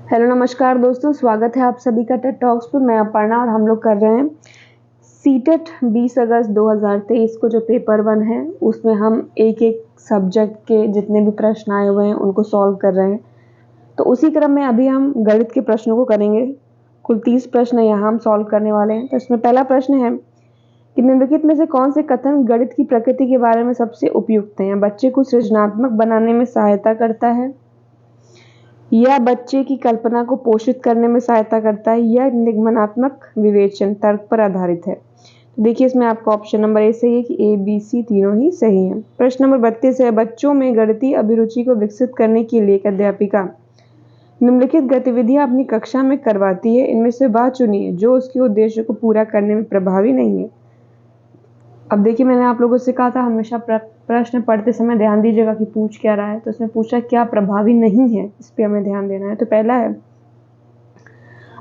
Hello नमस्कार दोस्तों, स्वागत है आप सभी का टेड टॉक्स पे। मैं अपर्णा और हम लोग कर रहे हैं सीटेट 20 अगस्त 2023 को जो पेपर 1 है उसमें हम एक एक सब्जेक्ट के जितने भी प्रश्न आए हुए हैं उनको सॉल्व कर रहे हैं। तो उसी क्रम में अभी हम गणित के प्रश्नों को करेंगे। कुल 30 प्रश्न यहाँ हम सॉल्व करने वाले हैं। तो इसमें पहला प्रश्न है कि निम्नलिखित में से कौन से कथन गणित की प्रकृति के बारे में सबसे उपयुक्त है? बच्चे को सृजनात्मक बनाने में सहायता करता है, यह बच्चे की कल्पना को पोषित करने में सहायता करता है, यह निगमनात्मक विवेचन तर्क पर आधारित है। तो देखिए इसमें आपका ऑप्शन नंबर ए सही है कि ए बी सी तीनों ही सही हैं। प्रश्न नंबर 32 है, बच्चों में गणितीय अभिरुचि को विकसित करने के लिए एक अध्यापिका निम्नलिखित गतिविधियां अपनी कक्षा में करवाती है, इनमें से वह चुनिए जो उसके उद्देश्य को पूरा करने में प्रभावी नहीं है। अब देखिए मैंने आप लोगों से कहा था हमेशा प्रश्न पढ़ते समय ध्यान दीजिएगा कि पूछ क्या रहा है। तो इसमें पूछा क्या प्रभावी नहीं है, इस पे हमें ध्यान देना है। तो पहला है,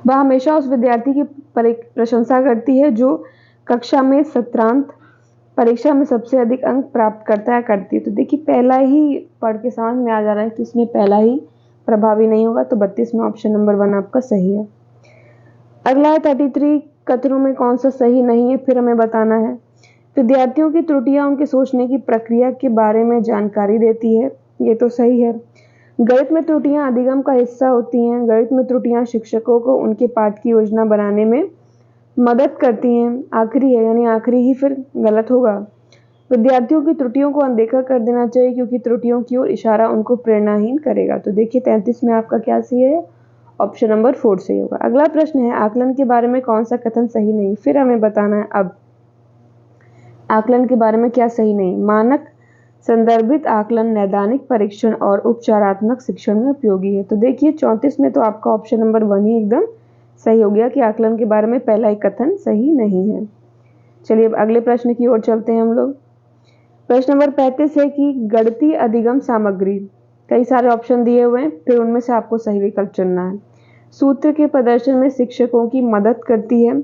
वह हमेशा उस विद्यार्थी की प्रशंसा करती है जो कक्षा में सत्रांत परीक्षा में सबसे अधिक अंक प्राप्त करता है करती है। तो देखिए पहला ही पढ़ के समझ में आ जा रहा है कि इसमें पहला ही प्रभावी नहीं होगा। तो 32 में ऑप्शन नंबर 1 आपका सही है। अगला है 33, कथनों में कौन सा सही नहीं है, फिर हमें बताना है। विद्यार्थियों की त्रुटियां उनके सोचने की प्रक्रिया के बारे में जानकारी देती है, ये तो सही है। गणित में त्रुटियां अधिगम का हिस्सा होती हैं। गणित में त्रुटियां शिक्षकों को उनके पाठ की योजना बनाने में मदद करती हैं। आखिरी है यानी आखिरी ही फिर गलत होगा। विद्यार्थियों की त्रुटियों को अनदेखा कर देना चाहिए क्योंकि त्रुटियों की ओर इशारा उनको प्रेरणाहीन करेगा। तो देखिए 33 में आपका क्या सही है, ऑप्शन नंबर 4 सही होगा। अगला प्रश्न है, आकलन के बारे में कौन सा कथन सही नहीं, फिर हमें बताना है। अब आकलन के बारे में क्या सही नहीं? मानक संदर्भित आकलन नैदानिक परीक्षण और उपचारात्मक शिक्षण में उपयोगी है। तो देखिए 34 में तो आपका ऑप्शन नंबर 1 ही एकदम सही हो गया कि आकलन के बारे में पहला ही कथन सही नहीं है। चलिए अब अगले प्रश्न की ओर चलते हैं हम लोग। प्रश्न नंबर 35 है कि गणितीय अधिगम सामग्री, कई सारे ऑप्शन दिए हुए हैं, फिर उनमें से आपको सही विकल्प चुनना है। सूत्र के प्रदर्शन में शिक्षकों की मदद करती है,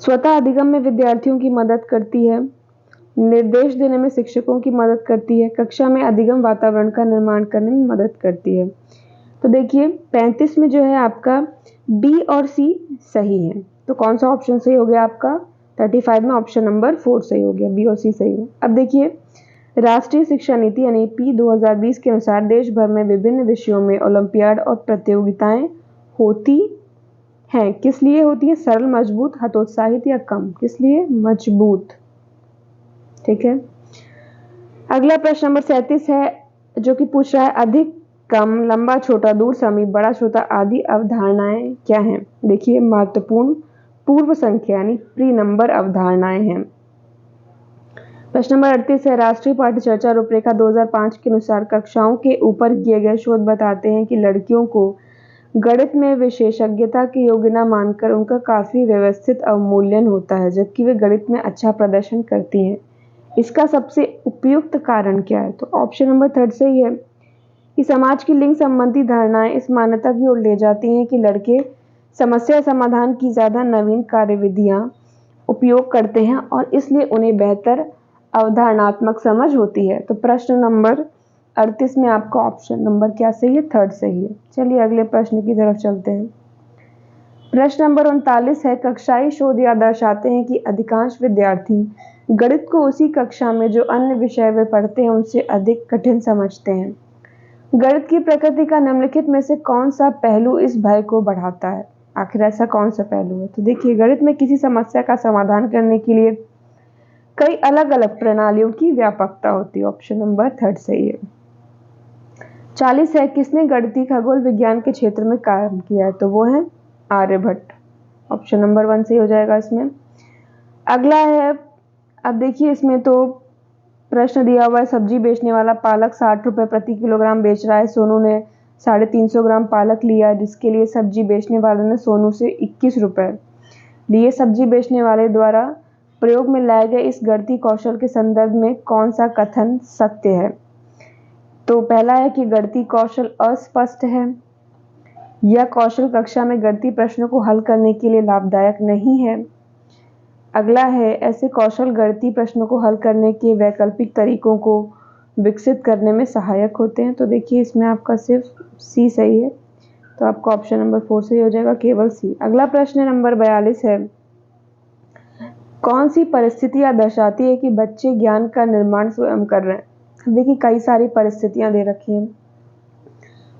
स्वतः अधिगम में विद्यार्थियों की मदद करती है, निर्देश देने में शिक्षकों की मदद करती है, कक्षा में अधिगम वातावरण का निर्माण करने में मदद करती है। तो देखिए 35 में जो है आपका बी और सी सही है। तो कौन सा ऑप्शन सही हो गया आपका? 35 में ऑप्शन नंबर 4 सही हो गया, बी और सी सही है। अब देखिए राष्ट्रीय शिक्षा नीति यानी पी 2020 के अनुसार देश भर में विभिन्न विषयों में ओलंपियाड और प्रतियोगिताएं होती हैं। किस लिए होती है? सरल, मजबूत, हतोत्साहित या कम? किस लिए? मजबूत। ठीक है। अगला प्रश्न नंबर 37 है जो कि पूछ रहा है अधिक, कम, लंबा, छोटा, दूर, समीप, बड़ा, छोटा आदि अवधारणाएं क्या हैं? देखिए महत्वपूर्ण पूर्व संख्या यानी प्री नंबर अवधारणाएं हैं। प्रश्न नंबर 38 है, राष्ट्रीय पाठ्य चर्चा रूपरेखा 2005 के अनुसार कक्षाओं के ऊपर किए गए शोध बताते हैं कि लड़कियों को गणित में विशेषज्ञता की योग्यता मानकर उनका काफी व्यवस्थित अवमूल्यन होता है जबकि वे गणित में अच्छा प्रदर्शन करती हैं। इसका सबसे उपयुक्त कारण क्या है? तो ऑप्शन नंबर 3 सही है कि समाज की लिंग संबंधी धारणाएं इस मान्यता की ओर ले जाती हैं कि लड़के समस्या समाधान की ज्यादा नवीन कार्यविधियां उपयोग करते हैं और इसलिए उन्हें बेहतर अवधारणात्मक समझ होती है। तो प्रश्न नंबर 38 में आपका ऑप्शन नंबर क्या सही है? 3 सही है। चलिए अगले प्रश्न की तरफ चलते हैं। प्रश्न नंबर 39 है, कक्षाई शोध यह दर्शाते हैं कि अधिकांश विद्यार्थी गणित को उसी कक्षा में जो अन्य विषय वे पढ़ते हैं उनसे अधिक कठिन समझते हैं। गणित की प्रकृति का निम्नलिखित में से कौन सा पहलू इस भय को बढ़ाता है? आखिर ऐसा कौन सा पहलू है? तो देखिए गणित में किसी समस्या का समाधान करने के लिए कई अलग अलग प्रणालियों की व्यापकता होती है। ऑप्शन नंबर 3 सही है। 40 है, किसने गणितीय खगोल विज्ञान के क्षेत्र में काम किया है? तो वो है आर्यभट्ट। ऑप्शन नंबर 1 सही हो जाएगा इसमें। अगला है, अब देखिए इसमें तो प्रश्न दिया हुआ है, सब्जी बेचने वाला पालक 60 रुपए प्रति किलोग्राम बेच रहा है। सोनू ने 350 ग्राम पालक लिया जिसके लिए सब्जी बेचने वाले ने सोनू से 21 रुपए लिए। सब्जी बेचने वाले द्वारा प्रयोग में लाए गए इस गणितीय कौशल के संदर्भ में कौन सा कथन सत्य है? तो पहला है कि गणितीय कौशल अस्पष्ट है, यह कौशल कक्षा में गणितीय प्रश्नों को हल करने के लिए लाभदायक नहीं है। अगला है, ऐसे कौशल गणितीय प्रश्नों को हल करने के वैकल्पिक तरीकों को विकसित करने में सहायक होते हैं। तो देखिए इसमें आपका सिर्फ सी सही है तो आपका ऑप्शन नंबर 4 सही हो जाएगा, केवल सी। अगला प्रश्न नंबर 42 है, कौन सी परिस्थितियां दर्शाती है कि बच्चे ज्ञान का निर्माण स्वयं कर रहे हैं। देखिए कई सारी परिस्थितियां दे रखी हैं,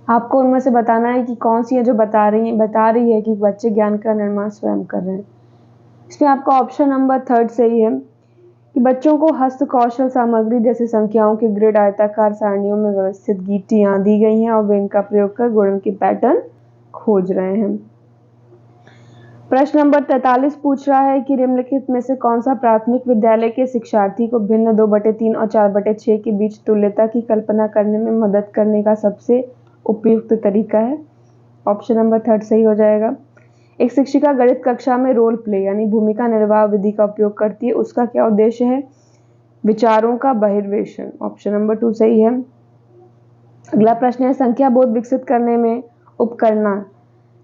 आपको उनमें से बताना है कि कौन सी है जो बता रही है कि बच्चे ज्ञान का निर्माण स्वयं कर रहे हैं। इसमें आपका ऑप्शन नंबर 3 सही है कि बच्चों को हस्त कौशल सामग्री जैसे संख्याओं के ग्रिड, आयताकार सारणियों में व्यवस्थित गीटियां दी गई हैं और वे इनका प्रयोग कर गुणन की पैटर्न खोज रहे हैं। प्रश्न नंबर 43 पूछ रहा है कि निम्नलिखित में से कौन सा प्राथमिक विद्यालय के शिक्षार्थी को भिन्न 2/3 और 4/6 के बीच तुल्यता की कल्पना करने में मदद करने का सबसे उपयुक्त तरीका है। ऑप्शन नंबर 3 सही हो जाएगा। एक शिक्षिका गणित कक्षा में रोल प्ले यानी भूमिका निर्वाह विधि का उपयोग करती है, उसका क्या उद्देश्य है? विचारों का बहिर्वेशन। ऑप्शन नंबर 2 सही है। अगला प्रश्न है, संख्या बोध विकसित करने में उपकरणा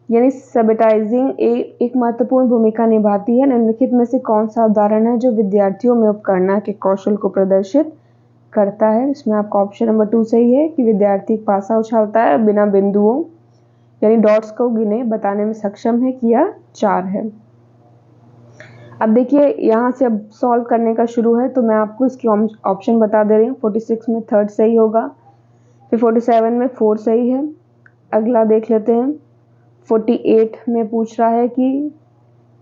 यानी सबटाइजिंग एक महत्वपूर्ण भूमिका निभाती है। निम्नलिखित में से कौन सा उदाहरण है जो विद्यार्थियों में उपकरणा के कौशल को प्रदर्शित करता है? इसमें आपका ऑप्शन नंबर 2 सही है कि विद्यार्थी पासा उछालता है बिना बिंदुओं यानी डॉट्स को गिने बताने में सक्षम है कि यह 4 है। अब देखिए यहाँ से अब सॉल्व करने का शुरू है, तो मैं आपको इसकी ऑप्शन बता दे रही हूँ। 46 में 3 सही होगा, फिर 47 में 4 सही है। अगला देख लेते हैं, 48 में पूछ रहा है कि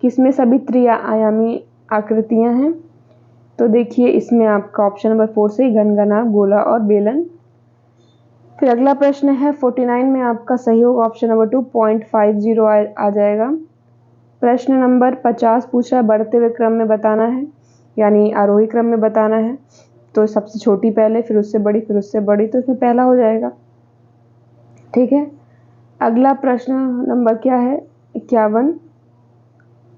किसमें सभी त्रिआयामी आकृतियां हैं। तो देखिए इसमें आपका ऑप्शन नंबर 4 सही, घनघना, गोला और बेलन। फिर अगला प्रश्न है 49 में आपका सही होगा ऑप्शन नंबर 2, 0.50 आ जाएगा। प्रश्न नंबर 50 पूछ रहा है बढ़ते हुए क्रम में बताना है यानी आरोही क्रम में बताना है, तो सबसे छोटी पहले, फिर उससे बड़ी, फिर उससे बड़ी, तो इसमें पहला हो जाएगा। ठीक है। अगला प्रश्न नंबर क्या है 51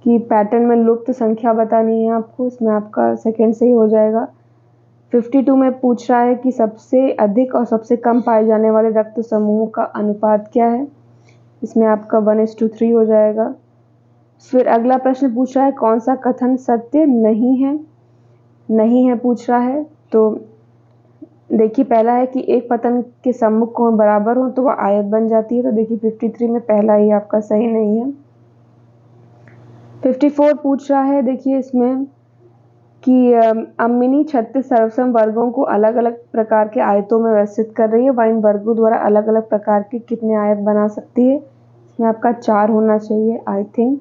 कि पैटर्न में लुप्त संख्या बतानी है आपको, इसमें आपका सेकंड सही हो जाएगा। 52 में पूछ रहा है कि सबसे अधिक और सबसे कम पाए जाने वाले रक्त समूह का अनुपात क्या है, इसमें आपका 1:3 हो जाएगा। फिर अगला प्रश्न पूछ रहा है कौन सा कथन सत्य नहीं है पूछ रहा है। तो देखिए पहला है कि एक पतन के सम्मुख कोण बराबर हो तो वह आयत बन जाती है, तो देखिए 53 में पहला ही आपका सही नहीं है। 54 पूछ रहा है देखिए इसमें कि अम्मिनी 36 सर्वसम वर्गों को अलग अलग प्रकार के आयतों में व्यवस्थित कर रही है, वह इन वर्गों द्वारा अलग अलग प्रकार के कितने आयत बना सकती है? इसमें आपका 4 होना चाहिए आई थिंक,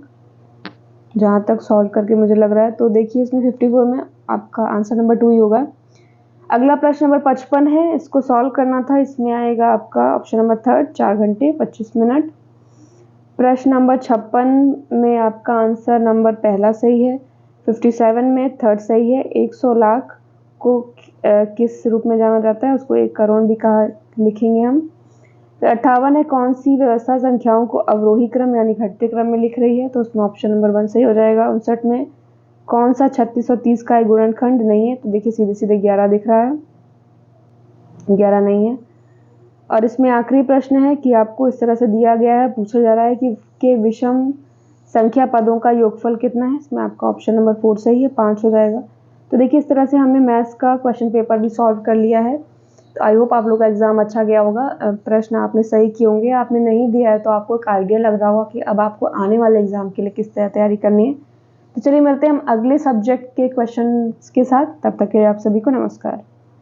जहाँ तक सॉल्व करके मुझे लग रहा है। तो देखिए इसमें 54 में आपका आंसर नंबर 2 ही होगा। अगला प्रश्न नंबर 55 है, इसको सॉल्व करना था, इसमें आएगा आपका ऑप्शन नंबर 3, 4 घंटे 25 मिनट। प्रश्न नंबर 56 में आपका आंसर नंबर पहला सही है। 57 में 3 सही है। 100 लाख को किस रूप में जाना जाता है? उसको 1 करोड़ भी कहा लिखेंगे हम। 58 है, कौन सी व्यवस्था संख्याओं को अवरोही क्रम यानी घटते क्रम में लिख रही है? तो उसमें ऑप्शन नंबर 1 सही हो जाएगा। 59 में कौन सा 36 और 30 का एक गुणनखंड नहीं है? तो देखिए सीधे सीधे 11 दिख रहा है, 11 नहीं है। और इसमें आखिरी प्रश्न है कि आपको इस तरह से दिया गया है, पूछा जा रहा है कि विषम संख्या पदों का योगफल कितना है? इसमें आपका ऑप्शन नंबर 4 सही है, 5 हो जाएगा। तो देखिए इस तरह से हमने मैथ्स का क्वेश्चन पेपर भी सॉल्व कर लिया है। तो आई होप आप लोग का एग्जाम अच्छा गया होगा, प्रश्न आपने सही किए होंगे। आपने नहीं दिया है तो आपको एक आइडिया लग रहा होगा कि अब आपको आने वाले एग्जाम के लिए किस तरह तैयारी करनी है। तो चलिए मिलते हैं हम अगले सब्जेक्ट के क्वेश्चन के साथ, तब तक के लिए आप सभी को नमस्कार।